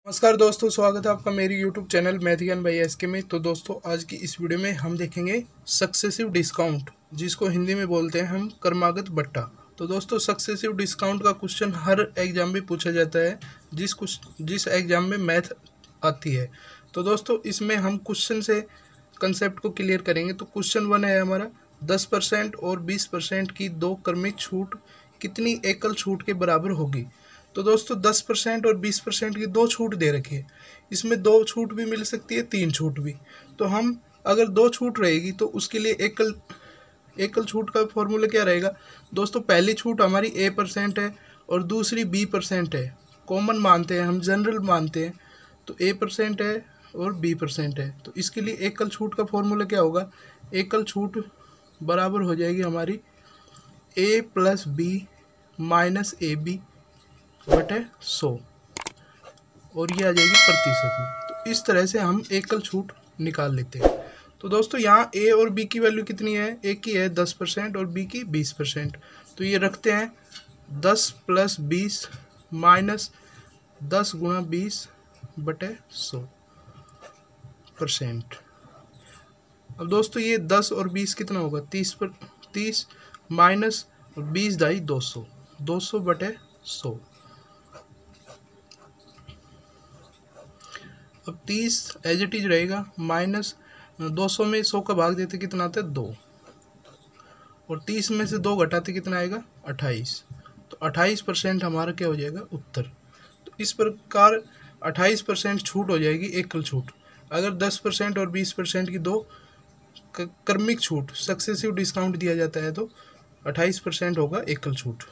नमस्कार दोस्तों, स्वागत है आपका मेरी YouTube चैनल मैथ ज्ञान बाय एसके में। तो दोस्तों, आज की इस वीडियो में हम देखेंगे सक्सेसिव डिस्काउंट, जिसको हिंदी में बोलते हैं हम क्रमागत बट्टा। तो दोस्तों, सक्सेसिव डिस्काउंट का क्वेश्चन हर एग्जाम में पूछा जाता है, जिस एग्जाम में मैथ आती है। तो दोस्तों, इसमें हम क्वेश्चन से कंसेप्ट को क्लियर करेंगे। तो क्वेश्चन 1 है हमारा, 10% और 20% की दो क्रमिक छूट कितनी एकल छूट के बराबर होगी। तो दोस्तों, 10% और 20% की दो छूट दे रखी है। इसमें दो छूट भी मिल सकती है, तीन छूट भी। तो हम अगर दो छूट रहेगी तो उसके लिए एकल छूट का फॉर्मूला क्या रहेगा दोस्तों। पहली छूट हमारी A% है और दूसरी B% है। कॉमन मानते हैं हम, जनरल मानते हैं, तो A% है और B% है। तो इसके लिए एकल छूट का फॉर्मूला क्या होगा। एकल छूट बराबर हो जाएगी हमारी A + B - AB बटे 100, और ये आ जाएगी प्रतिशत में। तो इस तरह से हम एकल छूट निकाल लेते हैं। तो दोस्तों, यहाँ A और B की वैल्यू कितनी है। A की है 10% और B की 20%। तो ये रखते हैं 10 + 20 - 10 × 20 बटे 100%। अब दोस्तों, ये 10 और 20 कितना होगा, 30 माइनस 20 दाई 200, 200 बटे 100। अब 30 एज इट इज रहेगा, माइनस 200 में 100 का भाग देते कितना आता है 2, और 30 में से 2 घटाते कितना आएगा 28। तो 28% हमारा क्या हो जाएगा उत्तर। तो इस प्रकार 28% छूट हो जाएगी, एकल छूट। अगर 10% और 20% की दो क्रमिक छूट सक्सेसिव डिस्काउंट दिया जाता है तो 28% होगा एकल छूट।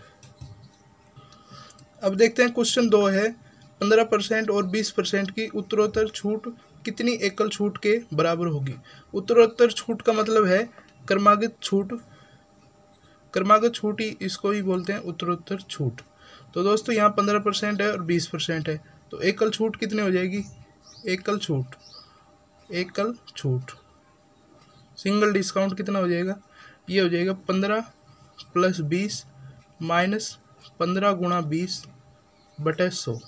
अब देखते हैं क्वेश्चन 2 है, 15% और 20% की उत्तरोत्तर छूट कितनी एकल छूट के बराबर होगी। उत्तरोत्तर छूट का मतलब है क्रमागत छूट। क्रमागत छूट ही इसको ही बोलते हैं उत्तरोत्तर छूट। तो दोस्तों, यहाँ 15% है और 20% है, तो एकल छूट कितनी हो जाएगी। एकल छूट सिंगल डिस्काउंट कितना हो जाएगा, ये हो जाएगा 15 + 20 - 15 × 20 बटे 100।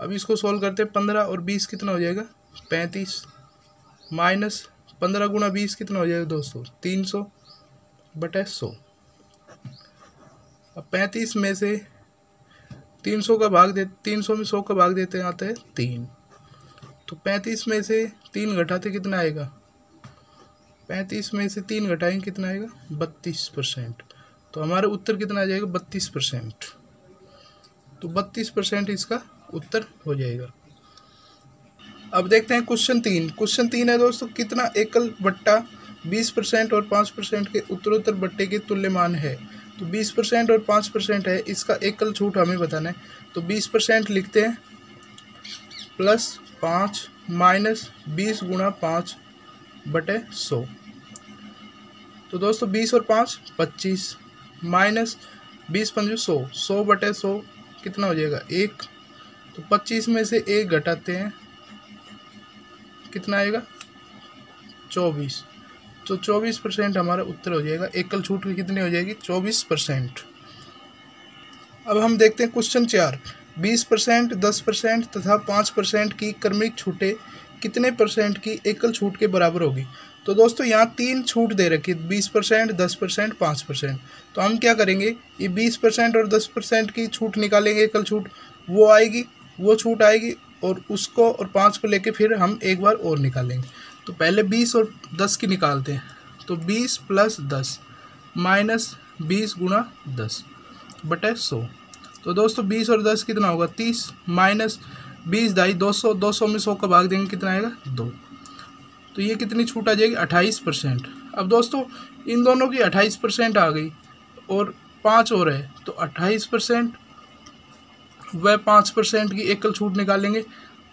अब इसको सोल्व करते हैं। 15 और 20 कितना हो जाएगा 35, माइनस 15 × 20 कितना हो जाएगा दोस्तों 300 बटे 100। अब 35 में से 300 का भाग दे 300 में 100 का भाग देते हैं, आता है 3। तो 35 में से 3 घटाते कितना आएगा, 35 में से 3 घटाएंगे कितना आएगा 32%। तो हमारा उत्तर कितना आ जाएगा 32%। तो 32% इसका उत्तर हो जाएगा। अब देखते हैं क्वेश्चन 3। क्वेश्चन 3 है दोस्तों, कितना एकल बट्टा 20% और 5% के उत्तरोत्तर बट्टे के तुल्यमान है। तो 20% और 5% है, इसका एकल छूट हमें बताना है। तो 20% लिखते हैं +5 - 20 × 5 बटे 100। तो दोस्तों, 20 और 5 25, माइनस 20 × 5 100, 100 बटे 100 कितना हो जाएगा 1। तो 25 में से 1 घटाते हैं कितना आएगा 24। तो 24% हमारा उत्तर हो जाएगा। एकल छूट की कितनी हो जाएगी 24%। अब हम देखते हैं क्वेश्चन 4। 20%, 10% तथा 5% की क्रमिक छूटें कितने % की एकल छूट के बराबर होगी। तो दोस्तों, यहाँ 3 छूट दे रखी है, 20%, 10%, 5%। तो हम क्या करेंगे, ये 20% और 10% की छूट निकालेंगे, एकल छूट वो छूट आएगी, और उसको और 5 को लेके फिर हम एक बार और निकालेंगे। तो पहले 20 और 10 की निकालते हैं। तो 20 + 10 - 20 × 10 बटे 100। तो दोस्तों, 20 और 10 कितना होगा 30, माइनस 20 दाई 200, 200 में 100 का भाग देंगे कितना आएगा 2। तो ये कितनी छूट आ जाएगी 28%। अब दोस्तों, इन दोनों की 28% आ गई और 5 और है, तो 28% व 5% की एकल छूट निकालेंगे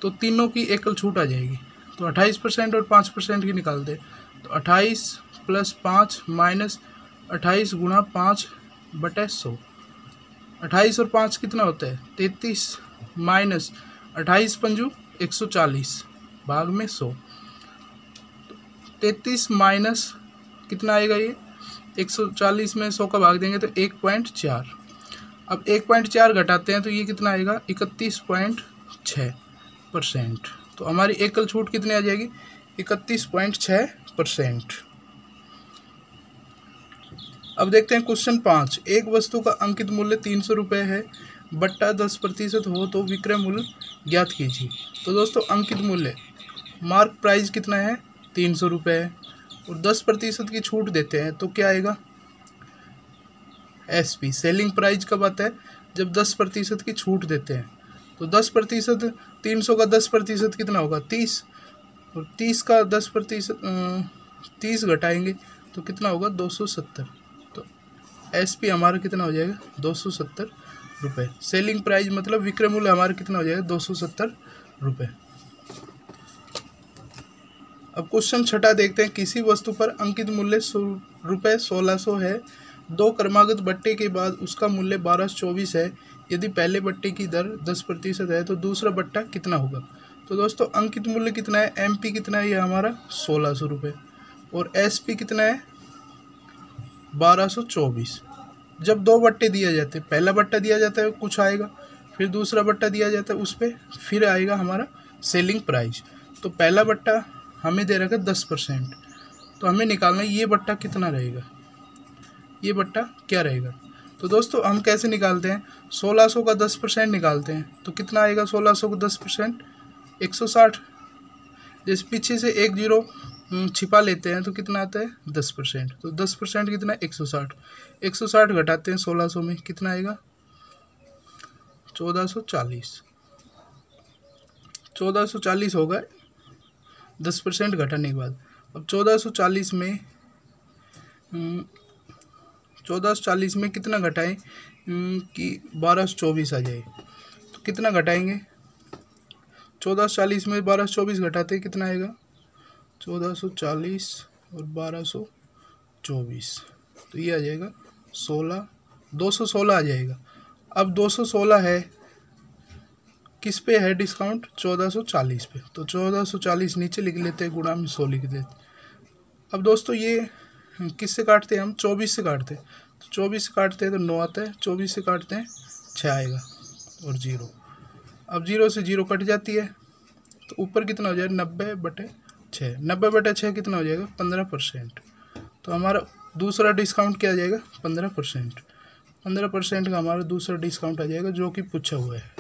तो तीनों की एकल छूट आ जाएगी। तो 28% और 5% की निकालते हैं। तो 28 + 5 - 28 × 5 बटे 100। 28 और 5 कितना होता है 33, माइनस 28 × 5 140 भाग में 100। 33 माइनस कितना आएगा, ये 140 में 100 का भाग देंगे तो 1.4। अब 1.4 घटाते हैं तो ये कितना आएगा 31.5। 31.6%। तो हमारी एकल छूट कितनी आ जाएगी? 31.6%। अब देखते हैं क्वेश्चन 5। एक वस्तु का अंकित मूल्य 300 रुपये है, बट्टा 10% हो तो विक्रय मूल्य ज्ञात कीजिए। तो दोस्तों अंकित मूल्य मार्क प्राइस कितना है? 300 रुपये है, और 10% की छूट देते हैं तो क्या आएगा? SP सेलिंग प्राइस कब आता है? जब 10% की छूट देते हैं। तो 10%, 300 का 10% कितना होगा? 30, और 30 का 10%, 30 घटाएंगे तो कितना होगा? 270। तो SP हमारा कितना हो जाएगा? 270 रुपये। सेलिंग प्राइस मतलब विक्रय मूल्य हमारा कितना हो जाएगा? 270 रुपये। अब क्वेश्चन 6 देखते हैं। किसी वस्तु पर अंकित मूल्य रुपये 1600 है, 2 क्रमागत बट्टे के बाद उसका मूल्य 1224 है। यदि पहले बट्टे की दर 10% है तो दूसरा बट्टा कितना होगा? तो दोस्तों अंकित मूल्य कितना है? MP कितना है? ये हमारा 1600 रुपये, और SP कितना है? 1224। जब 2 बट्टे दिए जाते हैं, पहला बट्टा दिया जाता है कुछ आएगा, फिर दूसरा बट्टा दिया जाता है, उस पर फिर आएगा हमारा सेलिंग प्राइस। तो पहला बट्टा हमें दे रखा है 10%, तो हमें निकालना है ये बट्टा कितना रहेगा, ये बट्टा क्या रहेगा। तो दोस्तों हम कैसे निकालते हैं? 1600 का 10% निकालते हैं तो कितना आएगा? 1600 का 10% 160। जैसे पीछे से 1 0 छिपा लेते हैं तो कितना आता है? 10%। तो 10% कितना है? 160। 160 घटाते हैं 1600 में, कितना आएगा? 1440। 1440 होगा 10% घटाने के बाद। अब 1440 में 1440 में कितना घटाएं कि 1224 आ जाए? तो कितना घटाएंगे? 1440 में 1224 घटाते कितना आएगा? 1440 और 1224, तो ये आ जाएगा 216 आ जाएगा। अब 216 है, किस पे है डिस्काउंट? 1440 पे। तो 1440 नीचे लिख लेते हैं, गुणा में 100 लिख देते। अब दोस्तों ये किससे काटते हैं हम? 24 से काटते हैं। तो 24 से काटते हैं तो 9 आता है, 24 से काटते हैं 6 आएगा, और 0। अब 0 से 0 कट जाती है, तो ऊपर कितना हो जाएगा? 90/6। 90/6 कितना हो जाएगा? 15%। तो हमारा दूसरा डिस्काउंट क्या आ जाएगा? 15%। 15% का हमारा दूसरा डिस्काउंट आ जाएगा, जो कि पूछा हुआ है।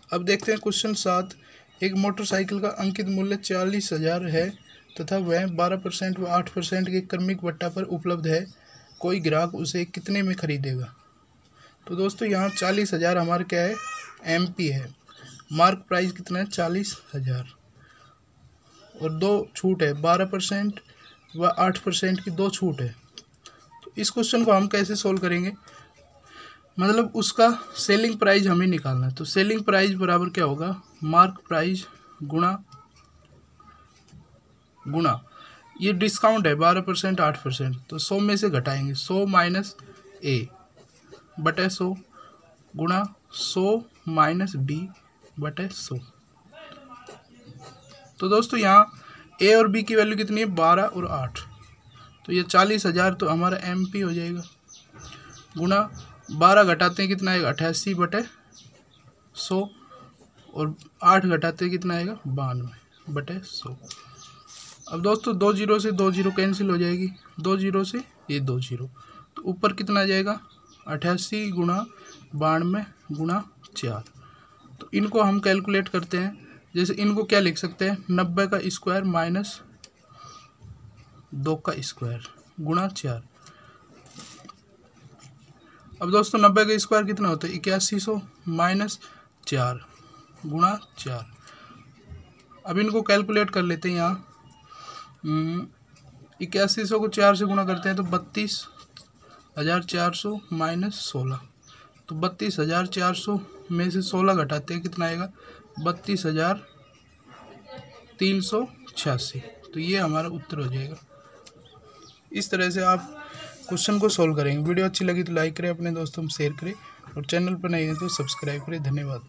अब देखते हैं क्वेश्चन 7। एक मोटरसाइकिल का अंकित मूल्य 40,000 है तथा वह 12% व 8% के क्रमिक बट्टा पर उपलब्ध है। कोई ग्राहक उसे कितने में खरीदेगा? तो दोस्तों यहाँ 40,000 हमारा क्या है? MP है। मार्क प्राइस कितना है? 40,000, और 2 छूट है, 12% व 8% की 2 छूट है। तो इस क्वेश्चन को हम कैसे सोल्व करेंगे? मतलब उसका सेलिंग प्राइस हमें निकालना है। तो सेलिंग प्राइस बराबर क्या होगा? मार्क प्राइस गुणा ये डिस्काउंट है 12% 8%, तो 100 में से घटाएंगे, 100 माइनस A बटे 100 गुणा 100 माइनस B बटे 100। तो दोस्तों यहाँ A और B की वैल्यू कितनी है? 12 और 8। तो ये 40,000 तो हमारा MP हो जाएगा, गुणा 12 घटाते हैं कितना आएगा? 88/100, और 8 घटाते हैं कितना आएगा? 92/100। अब दोस्तों 2 0 से 2 0 कैंसिल हो जाएगी, 2 0 से ये 2 0, तो ऊपर कितना आ जाएगा? 88 गुणा 92 गुणा 4। तो इनको हम कैलकुलेट करते हैं। जैसे इनको क्या लिख सकते हैं? 90 का स्क्वायर माइनस 2 का स्क्वायर गुणा 4। अब दोस्तों 90 का स्क्वायर कितना होता है? 8100 माइनस 4 गुणा 4। अब इनको कैलकुलेट कर लेते हैं। यहाँ 8100 को 4 से गुणा करते हैं तो 32,400 माइनस 16। तो 32,400 में से 16 घटाते हैं कितना आएगा? 32,386। तो ये हमारा उत्तर हो जाएगा। इस तरह से आप क्वेश्चन को सोल्व करेंगे। वीडियो अच्छी लगी तो लाइक करें, अपने दोस्तों में शेयर करें, और चैनल पर नए हैं तो सब्सक्राइब करें। धन्यवाद।